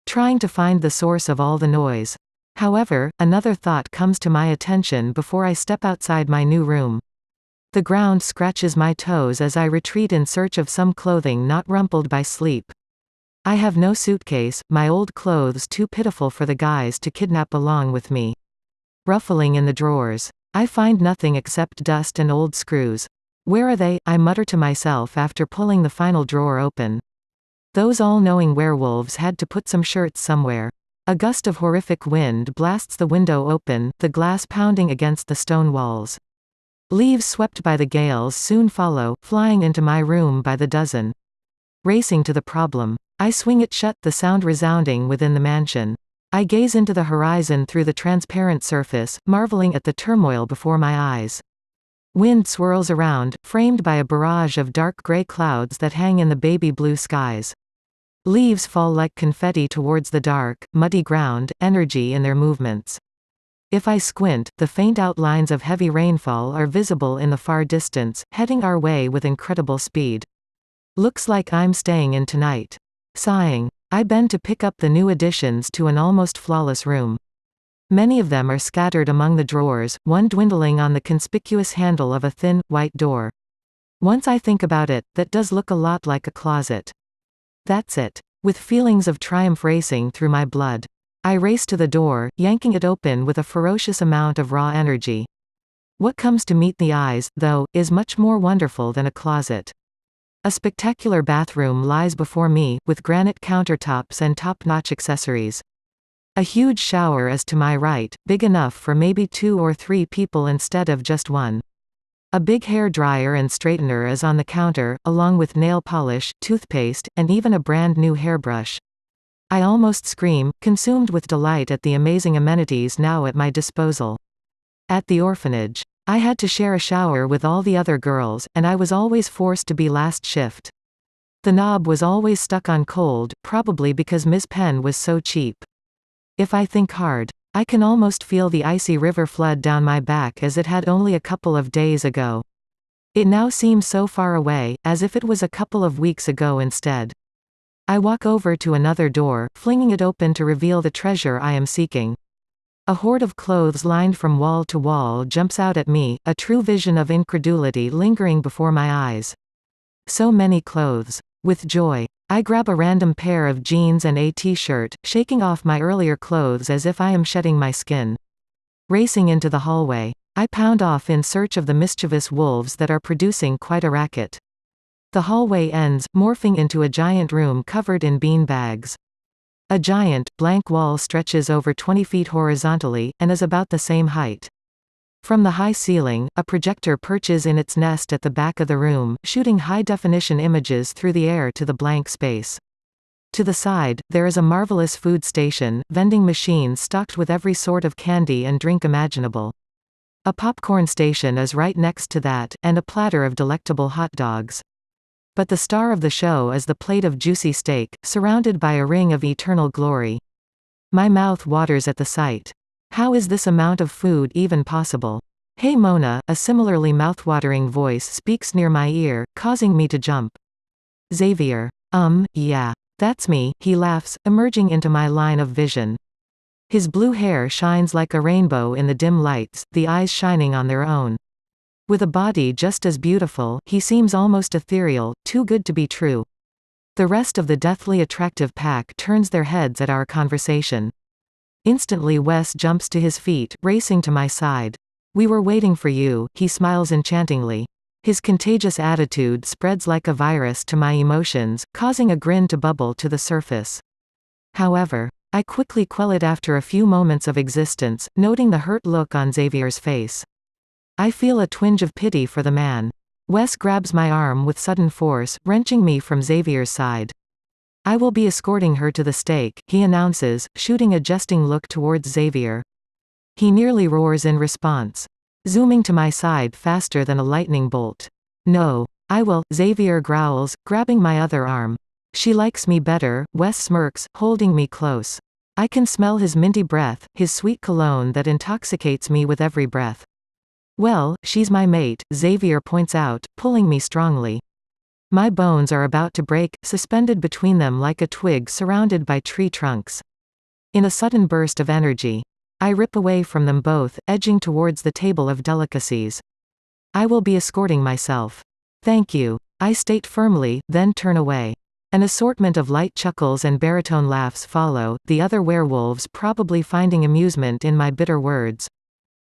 trying to find the source of all the noise. However, another thought comes to my attention before I step outside my new room. The ground scratches my toes as I retreat in search of some clothing not rumpled by sleep. I have no suitcase, my old clothes too pitiful for the guys to kidnap along with me. Ruffling in the drawers. I find nothing except dust and old screws. Where are they? I mutter to myself after pulling the final drawer open. Those all-knowing werewolves had to put some shirts somewhere. A gust of horrific wind blasts the window open, the glass pounding against the stone walls. Leaves swept by the gales soon follow, flying into my room by the dozen. Racing to the problem. I swing it shut, the sound resounding within the mansion. I gaze into the horizon through the transparent surface, marveling at the turmoil before my eyes. Wind swirls around, framed by a barrage of dark gray clouds that hang in the baby blue skies. Leaves fall like confetti towards the dark, muddy ground, energy in their movements. If I squint, the faint outlines of heavy rainfall are visible in the far distance, heading our way with incredible speed. Looks like I'm staying in tonight. Sighing, I bend to pick up the new additions to an almost flawless room. Many of them are scattered among the drawers, one dwindling on the conspicuous handle of a thin, white door. Once I think about it, that does look a lot like a closet. That's it. With feelings of triumph racing through my blood, I race to the door, yanking it open with a ferocious amount of raw energy. What comes to meet the eyes, though, is much more wonderful than a closet. A spectacular bathroom lies before me, with granite countertops and top-notch accessories. A huge shower is to my right, big enough for maybe 2 or 3 people instead of just one. A big hair dryer and straightener is on the counter, along with nail polish, toothpaste, and even a brand new hairbrush. I almost scream, consumed with delight at the amazing amenities now at my disposal. At the orphanage, I had to share a shower with all the other girls, and I was always forced to be last shift. The knob was always stuck on cold, probably because Ms. Penn was so cheap. If I think hard, I can almost feel the icy river flood down my back as it had only a couple of days ago. It now seems so far away, as if it was a couple of weeks ago instead. I walk over to another door, flinging it open to reveal the treasure I am seeking. A hoard of clothes lined from wall to wall jumps out at me, a true vision of incredulity lingering before my eyes. So many clothes. With joy, I grab a random pair of jeans and a t-shirt, shaking off my earlier clothes as if I am shedding my skin. Racing into the hallway, I pound off in search of the mischievous wolves that are producing quite a racket. The hallway ends, morphing into a giant room covered in bean bags. A giant, blank wall stretches over 20 feet horizontally, and is about the same height. From the high ceiling, a projector perches in its nest at the back of the room, shooting high-definition images through the air to the blank space. To the side, there is a marvelous food station, vending machines stocked with every sort of candy and drink imaginable. A popcorn station is right next to that, and a platter of delectable hot dogs. But the star of the show is the plate of juicy steak, surrounded by a ring of eternal glory. My mouth waters at the sight. How is this amount of food even possible? Hey Mona, a similarly mouthwatering voice speaks near my ear, causing me to jump. Xavier. Yeah. That's me, he laughs, emerging into my line of vision. His blue hair shines like a rainbow in the dim lights, the eyes shining on their own. With a body just as beautiful, he seems almost ethereal, too good to be true. The rest of the deathly attractive pack turns their heads at our conversation. Instantly Wes jumps to his feet, racing to my side. We were waiting for you, he smiles enchantingly. His contagious attitude spreads like a virus to my emotions, causing a grin to bubble to the surface. However, I quickly quell it after a few moments of existence, noting the hurt look on Xavier's face. I feel a twinge of pity for the man. Wes grabs my arm with sudden force, wrenching me from Xavier's side. I will be escorting her to the stake, he announces, shooting a jesting look towards Xavier. He nearly roars in response, zooming to my side faster than a lightning bolt. No. I will, Xavier growls, grabbing my other arm. She likes me better, Wes smirks, holding me close. I can smell his minty breath, his sweet cologne that intoxicates me with every breath. Well, she's my mate, Xavier points out, pulling me strongly. My bones are about to break, suspended between them like a twig surrounded by tree trunks. In a sudden burst of energy, I rip away from them both, edging towards the table of delicacies. I will be escorting myself. Thank you, I state firmly, then turn away. An assortment of light chuckles and baritone laughs follow, the other werewolves probably finding amusement in my bitter words.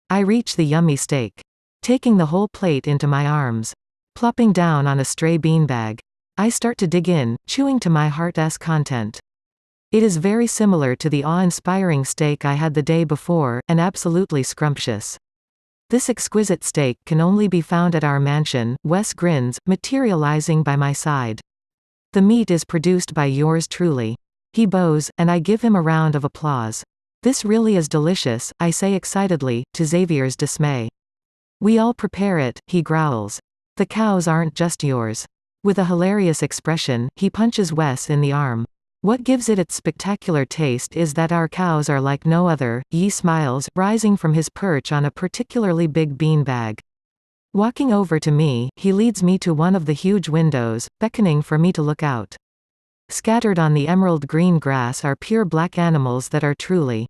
I reach the yummy steak. Taking the whole plate into my arms. Plopping down on a stray beanbag. I start to dig in, chewing to my heart's content. It is very similar to the awe-inspiring steak I had the day before, and absolutely scrumptious. This exquisite steak can only be found at our mansion, Wes grins, materializing by my side. The meat is produced by yours truly. He bows, and I give him a round of applause. This really is delicious, I say excitedly, to Xavier's dismay. We all prepare it, he growls. The cows aren't just yours. With a hilarious expression, he punches Wes in the arm. What gives it its spectacular taste is that our cows are like no other, he smiles, rising from his perch on a particularly big beanbag. Walking over to me, he leads me to one of the huge windows, beckoning for me to look out. Scattered on the emerald green grass are pure black animals that are truly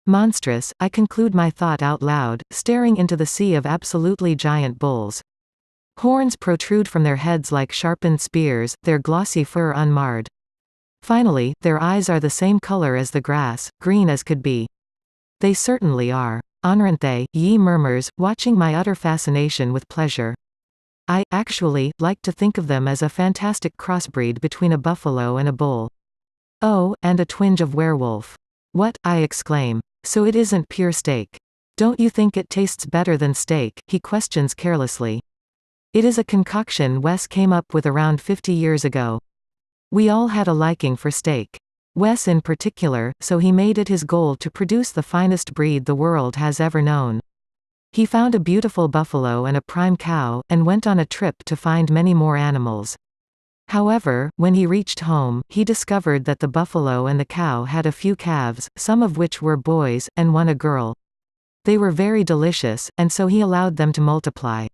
monstrous. I conclude my thought out loud, staring into the sea of absolutely giant bulls. Horns protrude from their heads like sharpened spears, their glossy fur unmarred. Finally, their eyes are the same color as the grass, green as could be. They certainly are. Aren't they? Yi murmurs, watching my utter fascination with pleasure. I, actually, like to think of them as a fantastic crossbreed between a buffalo and a bull. Oh, and a twinge of werewolf. What? I exclaim. So it isn't pure steak. Don't you think it tastes better than steak? He questions carelessly. It is a concoction Wes came up with around 50 years ago. We all had a liking for steak. Wes in particular, so he made it his goal to produce the finest breed the world has ever known. He found a beautiful buffalo and a prime cow, and went on a trip to find many more animals. However, when he reached home, he discovered that the buffalo and the cow had a few calves, some of which were boys, and one a girl. They were very delicious, and so he allowed them to multiply.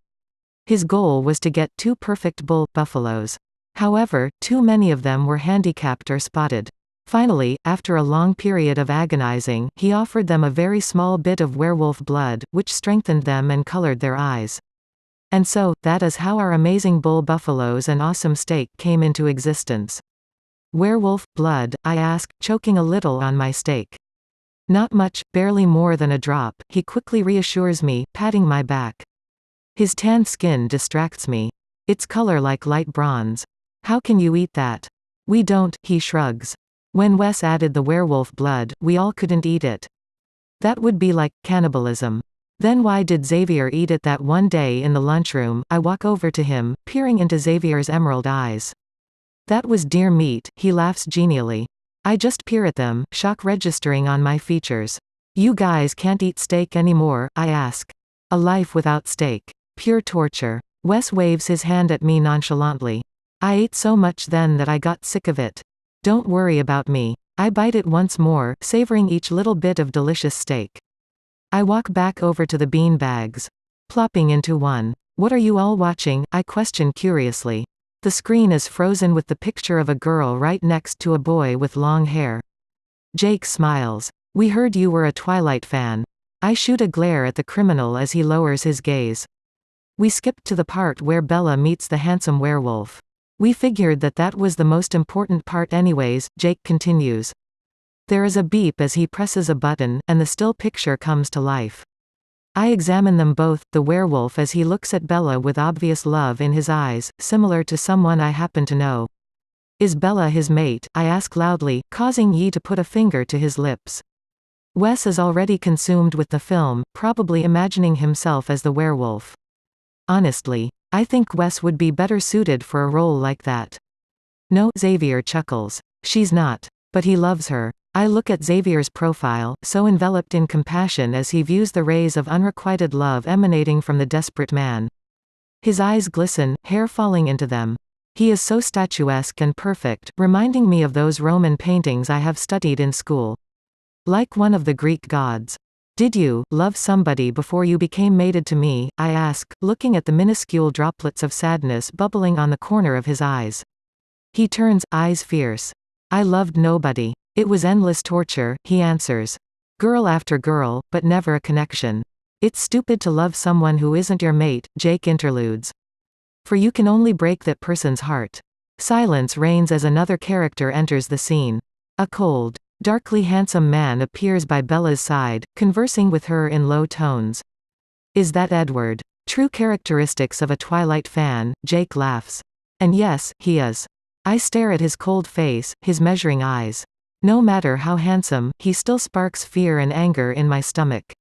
His goal was to get 2 perfect bull buffaloes. However, too many of them were handicapped or spotted. Finally, after a long period of agonizing, he offered them a very small bit of werewolf blood, which strengthened them and colored their eyes. And so, that is how our amazing bull buffaloes and awesome steak came into existence. Werewolf blood? I ask, choking a little on my steak. Not much, barely more than a drop, he quickly reassures me, patting my back. His tanned skin distracts me. Its color like light bronze. How can you eat that? We don't, he shrugs. When Wes added the werewolf blood, we all couldn't eat it. That would be like cannibalism. Then why did Xavier eat it that one day in the lunchroom? I walk over to him, peering into Xavier's emerald eyes. That was deer meat, he laughs genially. I just peer at them, shock registering on my features. You guys can't eat steak anymore, I ask. A life without steak. Pure torture. Wes waves his hand at me nonchalantly. I ate so much then that I got sick of it. Don't worry about me. I bite it once more, savoring each little bit of delicious steak. I walk back over to the bean bags. Plopping into one. What are you all watching? I question curiously. The screen is frozen with the picture of a girl right next to a boy with long hair. Jake smiles. We heard you were a Twilight fan. I shoot a glare at the criminal as he lowers his gaze. We skipped to the part where Bella meets the handsome werewolf. We figured that that was the most important part anyways, Jake continues. There is a beep as he presses a button, and the still picture comes to life. I examine them both, the werewolf as he looks at Bella with obvious love in his eyes, similar to someone I happen to know. Is Bella his mate? I ask loudly, causing Yi to put a finger to his lips. Wes is already consumed with the film, probably imagining himself as the werewolf. Honestly, I think Wes would be better suited for a role like that. No, Xavier chuckles. She's not. But he loves her. I look at Xavier's profile, so enveloped in compassion as he views the rays of unrequited love emanating from the desperate man. His eyes glisten, hair falling into them. He is so statuesque and perfect, reminding me of those Roman paintings I have studied in school. Like one of the Greek gods. Did you love somebody before you became mated to me? I ask, looking at the minuscule droplets of sadness bubbling on the corner of his eyes. He turns, eyes fierce. I loved nobody. It was endless torture, he answers. Girl after girl, but never a connection. It's stupid to love someone who isn't your mate, Jake interludes. For you can only break that person's heart. Silence reigns as another character enters the scene. A cold, darkly handsome man appears by Bella's side, conversing with her in low tones. Is that Edward? True characteristics of a Twilight fan, Jake laughs. And yes, he is. I stare at his cold face, his measuring eyes. No matter how handsome, he still sparks fear and anger in my stomach.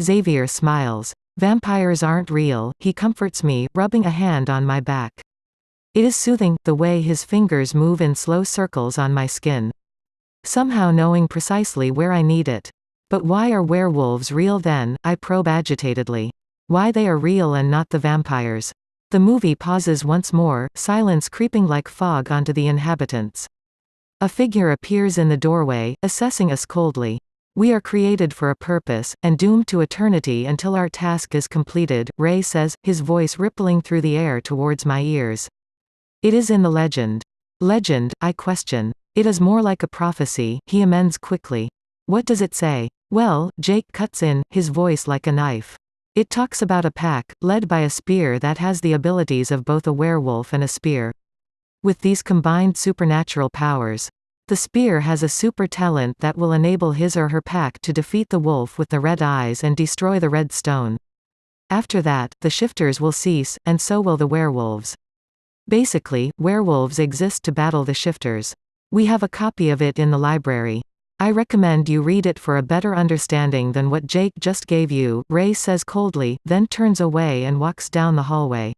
Xavier smiles. Vampires aren't real, he comforts me, rubbing a hand on my back. It is soothing, the way his fingers move in slow circles on my skin. Somehow knowing precisely where I need it. But why are werewolves real then? I probe agitatedly. Why they are real and not the vampires. The movie pauses once more, silence creeping like fog onto the inhabitants. A figure appears in the doorway, assessing us coldly. We are created for a purpose, and doomed to eternity until our task is completed, Ray says, his voice rippling through the air towards my ears. It is in the legend. Legend, I question. It is more like a prophecy, he amends quickly. What does it say? Well, Jake cuts in, his voice like a knife. It talks about a pack, led by a spear that has the abilities of both a werewolf and a spear. With these combined supernatural powers, the spear has a super talent that will enable his or her pack to defeat the wolf with the red eyes and destroy the red stone. After that, the shifters will cease, and so will the werewolves. Basically, werewolves exist to battle the shifters. We have a copy of it in the library. I recommend you read it for a better understanding than what Jake just gave you, Ray says coldly, then turns away and walks down the hallway.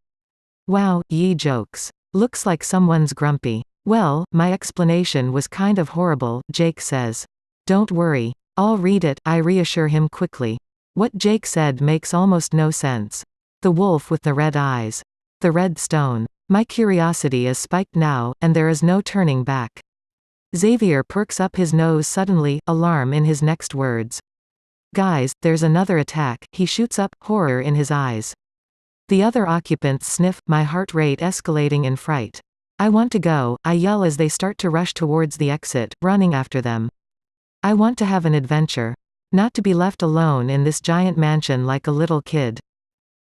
Wow, Yi jokes. Looks like someone's grumpy. Well, my explanation was kind of horrible, Jake says. Don't worry. I'll read it, I reassure him quickly. What Jake said makes almost no sense. The wolf with the red eyes. The red stone. My curiosity is spiked now, and there is no turning back. Xavier perks up his nose suddenly, alarm in his next words. Guys, there's another attack, he shoots up, horror in his eyes. The other occupants sniff, my heart rate escalating in fright. I want to go, I yell as they start to rush towards the exit, running after them. I want to have an adventure. Not to be left alone in this giant mansion like a little kid.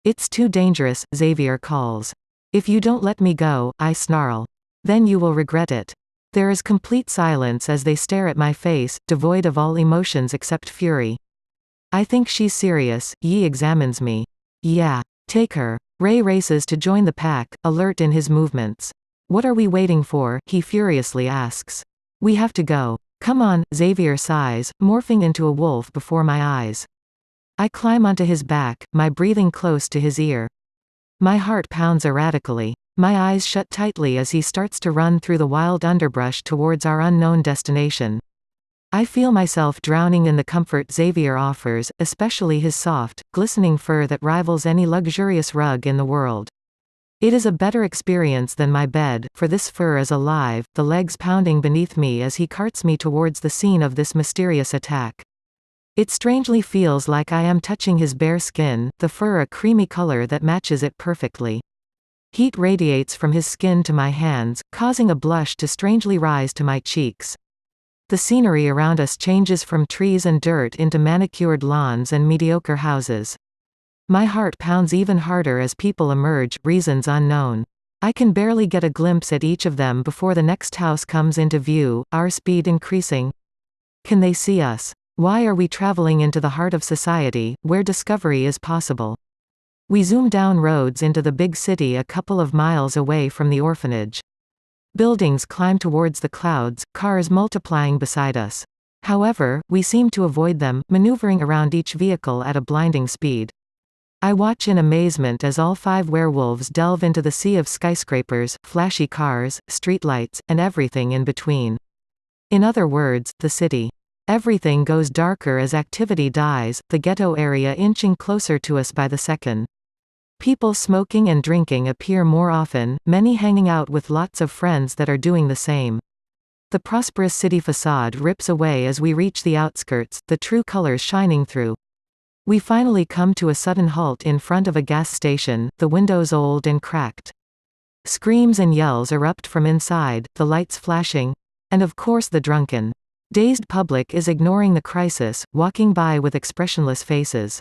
It's too dangerous, Xavier calls. If you don't let me go, I snarl. Then you will regret it. There is complete silence as they stare at my face, devoid of all emotions except fury. I think she's serious, Yi examines me. Yeah. Take her. Ray races to join the pack, alert in his movements. What are we waiting for? He furiously asks. We have to go. Come on, Xavier sighs, morphing into a wolf before my eyes. I climb onto his back, my breathing close to his ear. My heart pounds erratically. My eyes shut tightly as he starts to run through the wild underbrush towards our unknown destination. I feel myself drowning in the comfort Xavier offers, especially his soft, glistening fur that rivals any luxurious rug in the world. It is a better experience than my bed, for this fur is alive, the legs pounding beneath me as he carts me towards the scene of this mysterious attack. It strangely feels like I am touching his bare skin, the fur a creamy color that matches it perfectly. Heat radiates from his skin to my hands, causing a blush to strangely rise to my cheeks. The scenery around us changes from trees and dirt into manicured lawns and mediocre houses. My heart pounds even harder as people emerge, reasons unknown. I can barely get a glimpse at each of them before the next house comes into view, our speed increasing. Can they see us? Why are we traveling into the heart of society, where discovery is possible? We zoom down roads into the big city a couple of miles away from the orphanage. Buildings climb towards the clouds, cars multiplying beside us. However, we seem to avoid them, maneuvering around each vehicle at a blinding speed. I watch in amazement as all 5 werewolves delve into the sea of skyscrapers, flashy cars, streetlights, and everything in between. In other words, the city. Everything goes darker as activity dies, the ghetto area inching closer to us by the second. People smoking and drinking appear more often, many hanging out with lots of friends that are doing the same. The prosperous city facade rips away as we reach the outskirts, the true colors shining through. We finally come to a sudden halt in front of a gas station, the windows old and cracked. Screams and yells erupt from inside, the lights flashing, and of course the drunken, dazed public is ignoring the crisis, walking by with expressionless faces.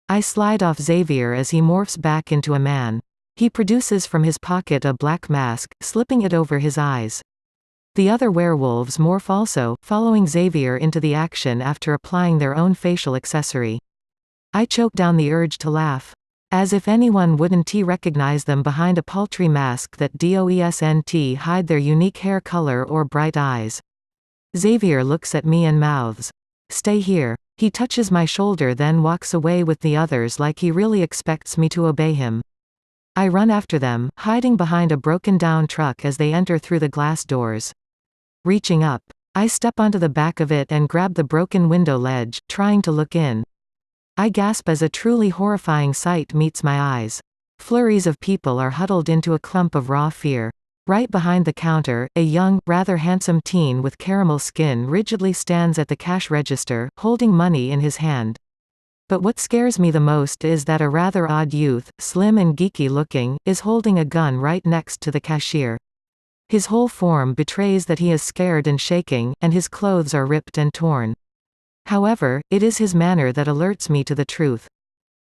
I slide off Xavier as he morphs back into a man. He produces from his pocket a black mask, slipping it over his eyes. The other werewolves morph also, following Xavier into the action after applying their own facial accessory. I choke down the urge to laugh. As if anyone wouldn't recognize them behind a paltry mask that doesn't hide their unique hair color or bright eyes. Xavier looks at me and mouths, "Stay here." He touches my shoulder then walks away with the others like he really expects me to obey him. I run after them, hiding behind a broken-down truck as they enter through the glass doors. Reaching up, I step onto the back of it and grab the broken window ledge, trying to look in. I gasp as a truly horrifying sight meets my eyes. Flurries of people are huddled into a clump of raw fear. Right behind the counter, a young, rather handsome teen with caramel skin rigidly stands at the cash register, holding money in his hand. But what scares me the most is that a rather odd youth, slim and geeky looking, is holding a gun right next to the cashier. His whole form betrays that he is scared and shaking, and his clothes are ripped and torn. However, it is his manner that alerts me to the truth.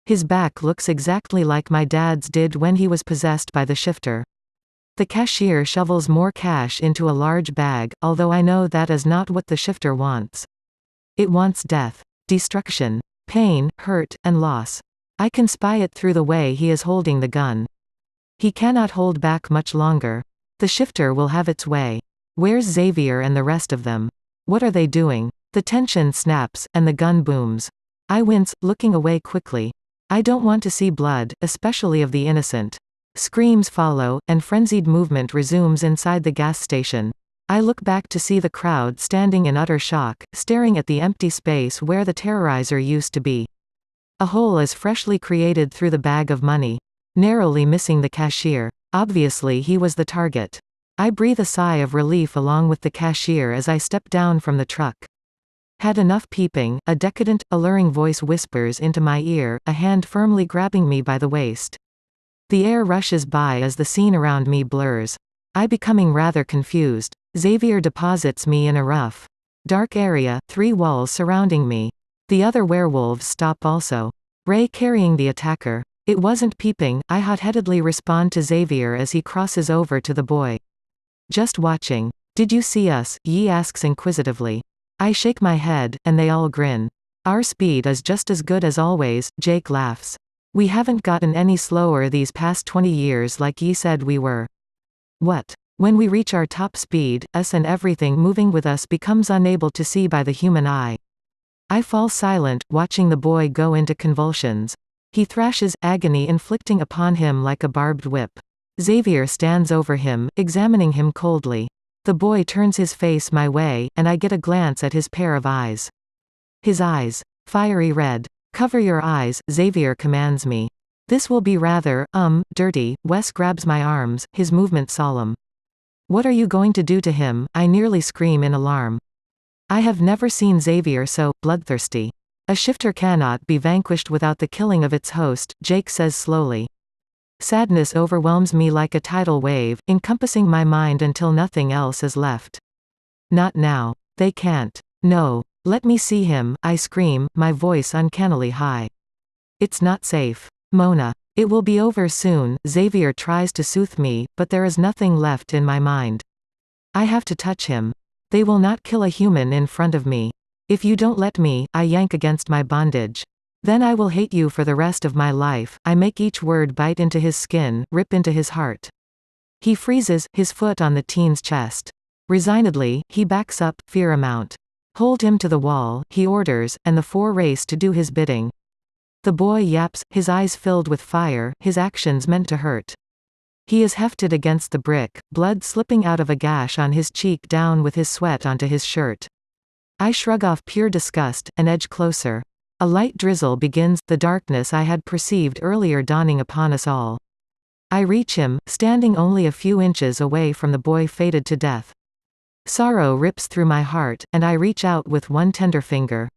His back looks exactly like my dad's did when he was possessed by the shifter. The cashier shovels more cash into a large bag, although I know that is not what the shifter wants. It wants death, destruction, pain, hurt, and loss. I can spy it through the way he is holding the gun. He cannot hold back much longer. The shifter will have its way. Where's Xavier and the rest of them? What are they doing? The tension snaps, and the gun booms. I wince, looking away quickly. I don't want to see blood, especially of the innocent. Screams follow, and frenzied movement resumes inside the gas station. I look back to see the crowd standing in utter shock, staring at the empty space where the terrorizer used to be. A hole is freshly created through the bag of money, narrowly missing the cashier. Obviously he was the target. I breathe a sigh of relief along with the cashier as I step down from the truck. Had enough peeping, a decadent, alluring voice whispers into my ear, a hand firmly grabbing me by the waist. The air rushes by as the scene around me blurs. I becoming rather confused. Xavier deposits me in a rough, dark area, 3 walls surrounding me. The other werewolves stop also. Ray carrying the attacker. It wasn't peeping, I hot-headedly respond to Xavier as he crosses over to the boy. Just watching. Did you see us? He asks inquisitively. I shake my head, and they all grin. Our speed is just as good as always, Jake laughs. We haven't gotten any slower these past 20 years like ye said we were. What? When we reach our top speed, us and everything moving with us becomes unable to see by the human eye. I fall silent, watching the boy go into convulsions. He thrashes, agony inflicting upon him like a barbed whip. Xavier stands over him, examining him coldly. The boy turns his face my way, and I get a glance at his pair of eyes. His eyes. Fiery red. Cover your eyes, Xavier commands me. This will be rather, dirty. Wes grabs my arms, his movement solemn. What are you going to do to him? I nearly scream in alarm. I have never seen Xavier so bloodthirsty. A shifter cannot be vanquished without the killing of its host, Jake says slowly. Sadness overwhelms me like a tidal wave, encompassing my mind until nothing else is left. Not now. They can't. No. Let me see him, I scream, my voice uncannily high. It's not safe. Mona. It will be over soon. Xavier tries to soothe me, but there is nothing left in my mind. I have to touch him. They will not kill a human in front of me. If you don't let me, I yank against my bondage. Then I will hate you for the rest of my life. I make each word bite into his skin, rip into his heart. He freezes, his foot on the teen's chest. Resignedly, he backs up, fear amount. Hold him to the wall, he orders, and the 4 race to do his bidding. The boy yaps, his eyes filled with fire, his actions meant to hurt. He is hefted against the brick, blood slipping out of a gash on his cheek down with his sweat onto his shirt. I shrug off pure disgust, and edge closer. A light drizzle begins, the darkness I had perceived earlier dawning upon us all. I reach him, standing only a few inches away from the boy fated to death. Sorrow rips through my heart, and I reach out with one tender finger.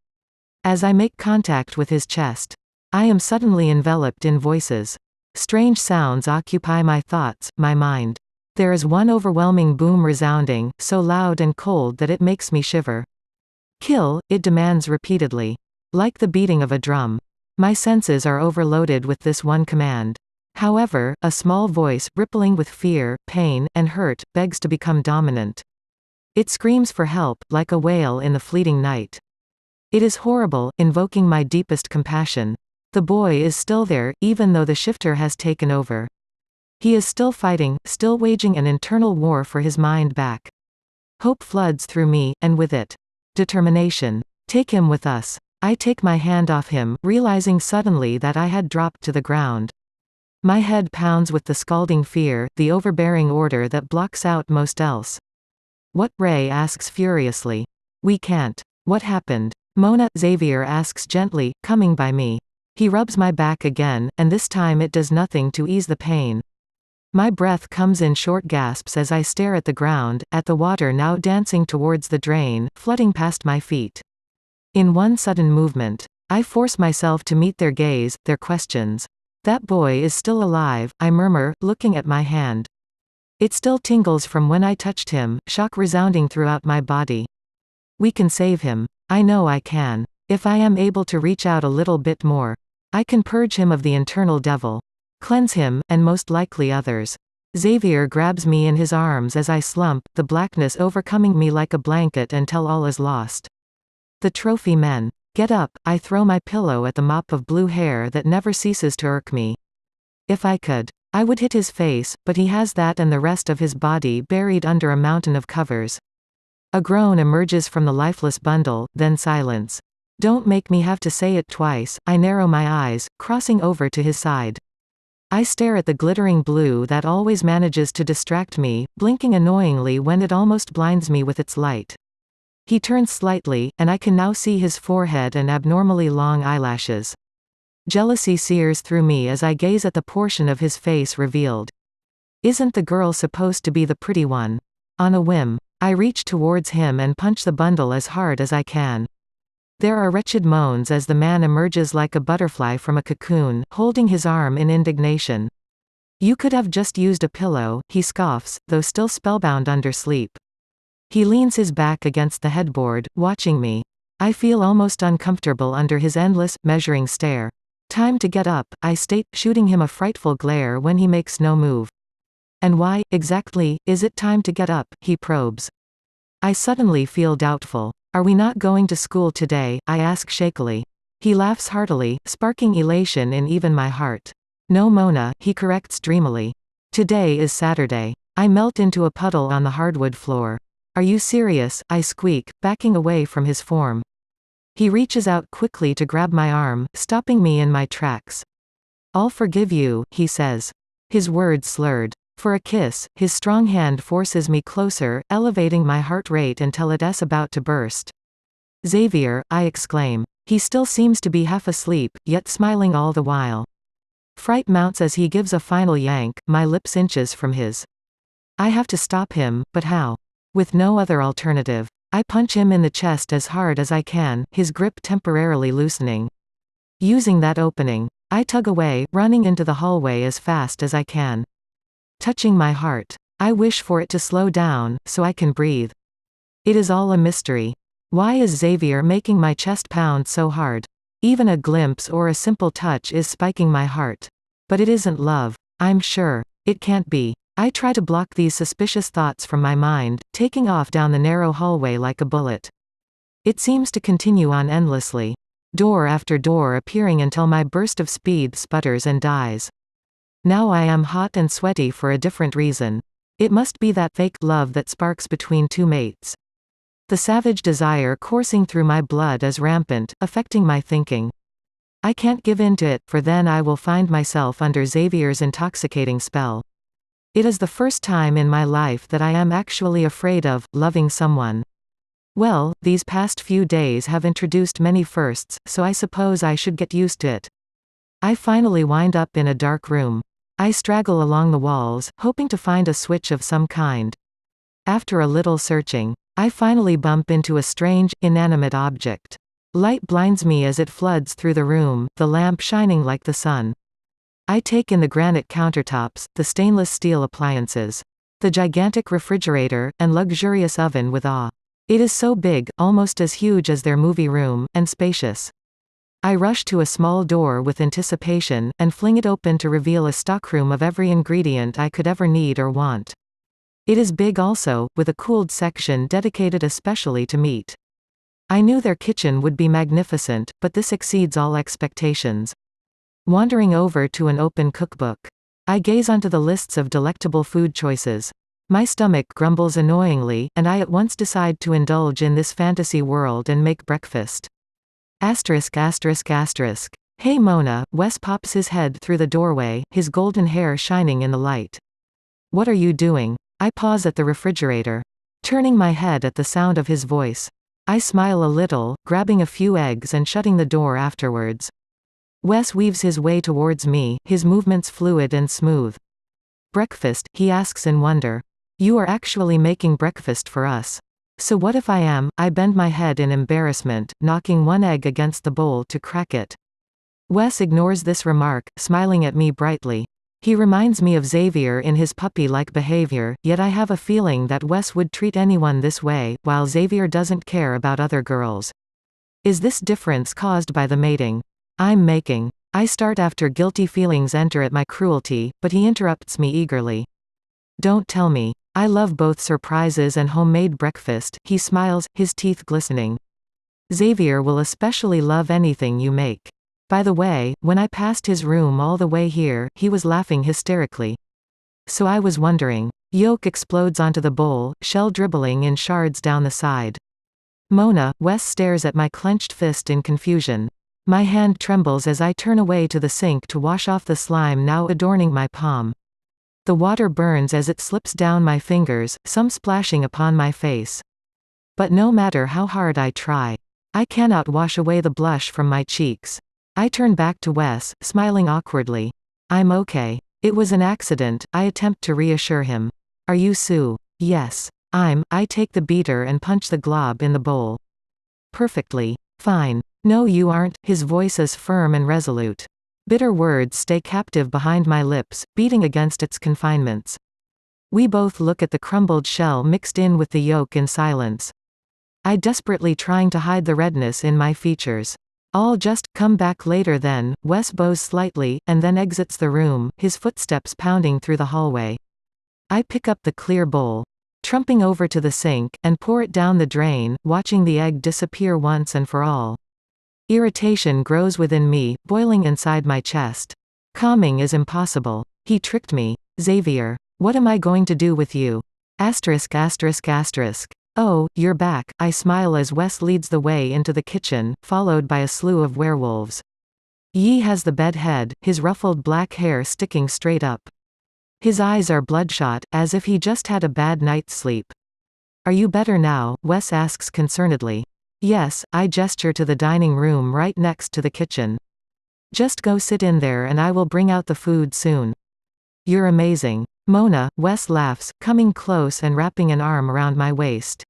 As I make contact with his chest, I am suddenly enveloped in voices. Strange sounds occupy my thoughts, my mind. There is one overwhelming boom resounding, so loud and cold that it makes me shiver. Kill, it demands repeatedly. Like the beating of a drum. My senses are overloaded with this one command. However, a small voice, rippling with fear, pain, and hurt, begs to become dominant. It screams for help, like a wail in the fleeting night. It is horrible, invoking my deepest compassion. The boy is still there, even though the shifter has taken over. He is still fighting, still waging an internal war for his mind back. Hope floods through me, and with it, determination. Take him with us. I take my hand off him, realizing suddenly that I had dropped to the ground. My head pounds with the scalding fear, the overbearing order that blocks out most else. What? Ray asks furiously. We can't. What happened? Mona, Xavier asks gently, coming by me. He rubs my back again, and this time it does nothing to ease the pain. My breath comes in short gasps as I stare at the ground, at the water now dancing towards the drain, flooding past my feet. In one sudden movement, I force myself to meet their gaze, their questions. That boy is still alive, I murmur, looking at my hand. It still tingles from when I touched him, shock resounding throughout my body. We can save him. I know I can. If I am able to reach out a little bit more. I can purge him of the internal devil. Cleanse him, and most likely others. Xavier grabs me in his arms as I slump, the blackness overcoming me like a blanket until all is lost. The trophy men. Get up, I throw my pillow at the mop of blue hair that never ceases to irk me. If I could, I would hit his face, but he has that and the rest of his body buried under a mountain of covers. A groan emerges from the lifeless bundle, then silence. Don't make me have to say it twice, I narrow my eyes, crossing over to his side. I stare at the glittering blue that always manages to distract me, blinking annoyingly when it almost blinds me with its light. He turns slightly, and I can now see his forehead and abnormally long eyelashes. Jealousy sears through me as I gaze at the portion of his face revealed. Isn't the girl supposed to be the pretty one? On a whim, I reach towards him and punch the bundle as hard as I can. There are wretched moans as the man emerges like a butterfly from a cocoon, holding his arm in indignation. You could have just used a pillow, he scoffs, though still spellbound under sleep. He leans his back against the headboard, watching me. I feel almost uncomfortable under his endless, measuring stare. Time to get up, I state, shooting him a frightful glare when he makes no move. And why, exactly, is it time to get up, he probes. I suddenly feel doubtful. Are we not going to school today? I ask shakily. He laughs heartily, sparking elation in even my heart. No, Mona, he corrects dreamily. Today is Saturday. I melt into a puddle on the hardwood floor. Are you serious? I squeak, backing away from his form. He reaches out quickly to grab my arm, stopping me in my tracks. I'll forgive you, he says. His words slurred. For a kiss, his strong hand forces me closer, elevating my heart rate until it's about to burst. Xavier, I exclaim. He still seems to be half asleep, yet smiling all the while. Fright mounts as he gives a final yank, my lips inches from his. I have to stop him, but how? With no other alternative. I punch him in the chest as hard as I can, his grip temporarily loosening. Using that opening, I tug away, running into the hallway as fast as I can. Touching my heart. I wish for it to slow down, so I can breathe. It is all a mystery. Why is Xavier making my chest pound so hard? Even a glimpse or a simple touch is spiking my heart. But it isn't love. I'm sure. It can't be. I try to block these suspicious thoughts from my mind, taking off down the narrow hallway like a bullet. It seems to continue on endlessly. Door after door appearing until my burst of speed sputters and dies. Now I am hot and sweaty for a different reason. It must be that fake love that sparks between two mates. The savage desire coursing through my blood is rampant, affecting my thinking. I can't give in to it, for then I will find myself under Xavier's intoxicating spell. It is the first time in my life that I am actually afraid of loving someone. Well, these past few days have introduced many firsts, so I suppose I should get used to it. I finally wind up in a dark room. I straggle along the walls, hoping to find a switch of some kind. After a little searching, I finally bump into a strange, inanimate object. Light blinds me as it floods through the room, the lamp shining like the sun. I take in the granite countertops, the stainless steel appliances, the gigantic refrigerator, and luxurious oven with awe. It is so big, almost as huge as their movie room, and spacious. I rush to a small door with anticipation, and fling it open to reveal a stockroom of every ingredient I could ever need or want. It is big also, with a cooled section dedicated especially to meat. I knew their kitchen would be magnificent, but this exceeds all expectations. Wandering over to an open cookbook, I gaze onto the lists of delectable food choices. My stomach grumbles annoyingly, and I at once decide to indulge in this fantasy world and make breakfast. Asterisk asterisk asterisk. Hey Mona, Wes pops his head through the doorway, his golden hair shining in the light. What are you doing? I pause at the refrigerator, turning my head at the sound of his voice. I smile a little, grabbing a few eggs and shutting the door afterwards. Wes weaves his way towards me, his movements fluid and smooth. Breakfast, he asks in wonder. You are actually making breakfast for us. So what if I am? I bend my head in embarrassment, knocking one egg against the bowl to crack it. Wes ignores this remark, smiling at me brightly. He reminds me of Xavier in his puppy-like behavior, yet I have a feeling that Wes would treat anyone this way, while Xavier doesn't care about other girls. Is this difference caused by the mating I'm making? I start after guilty feelings enter at my cruelty, but he interrupts me eagerly. Don't tell me. I love both surprises and homemade breakfast, he smiles, his teeth glistening. Xavier will especially love anything you make. By the way, when I passed his room all the way here, he was laughing hysterically. So I was wondering. Yolk explodes onto the bowl, shell dribbling in shards down the side. Mona, Wes stares at my clenched fist in confusion. My hand trembles as I turn away to the sink to wash off the slime now adorning my palm. The water burns as it slips down my fingers, some splashing upon my face. But no matter how hard I try, I cannot wash away the blush from my cheeks. I turn back to Wes, smiling awkwardly. I'm okay. It was an accident, I attempt to reassure him. Are you Sue? Yes. I take the beater and punch the glob in the bowl. Perfectly. Fine. No you aren't, his voice is firm and resolute. Bitter words stay captive behind my lips, beating against its confinements. We both look at the crumbled shell mixed in with the yolk in silence. I desperately trying to hide the redness in my features. I'll just come back later then. Wes bows slightly, and then exits the room, his footsteps pounding through the hallway. I pick up the clear bowl, trumping over to the sink, and pour it down the drain, watching the egg disappear once and for all. Irritation grows within me, boiling inside my chest. Calming is impossible. He tricked me. Xavier. What am I going to do with you? Asterisk asterisk asterisk. Oh, you're back. I smile as Wes leads the way into the kitchen, followed by a slew of werewolves. Yi has the bed head, his ruffled black hair sticking straight up. His eyes are bloodshot, as if he just had a bad night's sleep. Are you better now? Wes asks concernedly. Yes, I gesture to the dining room right next to the kitchen. Just go sit in there and I will bring out the food soon. You're amazing. Mona, Wes laughs, coming close and wrapping an arm around my waist.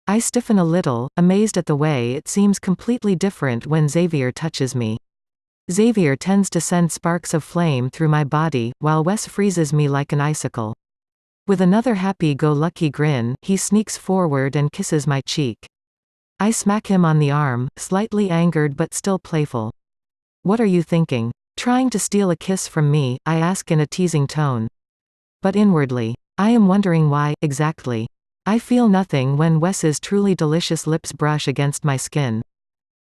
I stiffen a little, amazed at the way it seems completely different when Xavier touches me. Xavier tends to send sparks of flame through my body, while Wes freezes me like an icicle. With another happy-go-lucky grin, he sneaks forward and kisses my cheek. I smack him on the arm, slightly angered but still playful. What are you thinking? Trying to steal a kiss from me, I ask in a teasing tone. But inwardly, I am wondering why, exactly. I feel nothing when Wes's truly delicious lips brush against my skin.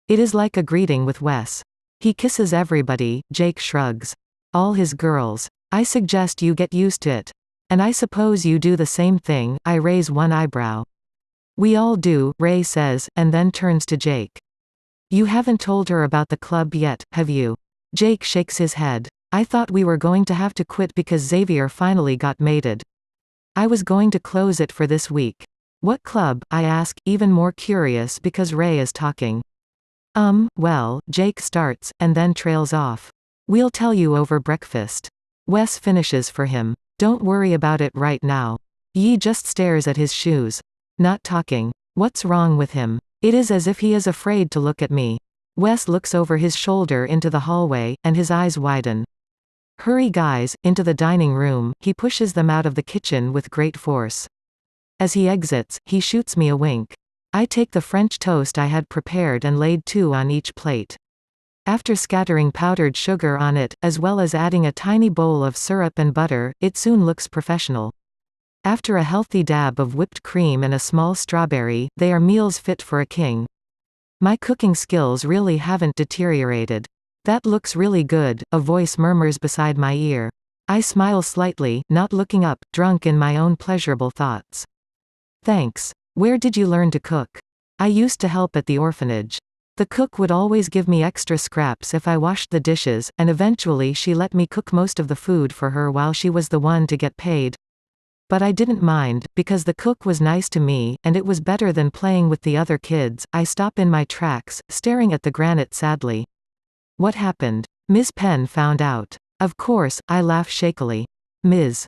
It is like a greeting with Wes. He kisses everybody, Jake shrugs. All his girls. I suggest you get used to it. And I suppose you do the same thing, I raise one eyebrow. We all do, Ray says, and then turns to Jake. You haven't told her about the club yet, have you? Jake shakes his head. I thought we were going to have to quit because Xavier finally got mated. I was going to close it for this week. What club? I ask, even more curious because Ray is talking. Well, Jake starts, and then trails off. We'll tell you over breakfast. Wes finishes for him. Don't worry about it right now. Yi just stares at his shoes. Not talking. What's wrong with him? It is as if he is afraid to look at me. Wes looks over his shoulder into the hallway, and his eyes widen. Hurry guys, into the dining room. He pushes them out of the kitchen with great force. As he exits, he shoots me a wink. I take the French toast I had prepared and laid 2 on each plate. After scattering powdered sugar on it, as well as adding a tiny bowl of syrup and butter, it soon looks professional. After a healthy dab of whipped cream and a small strawberry, they are meals fit for a king. My cooking skills really haven't deteriorated. That looks really good, a voice murmurs beside my ear. I smile slightly, not looking up, drunk in my own pleasurable thoughts. Thanks. Where did you learn to cook? I used to help at the orphanage. The cook would always give me extra scraps if I washed the dishes, and eventually she let me cook most of the food for her while she was the one to get paid. But I didn't mind, because the cook was nice to me, and it was better than playing with the other kids. I stop in my tracks, staring at the granite sadly. What happened? Ms. Penn found out. Of course, I laugh shakily. Ms.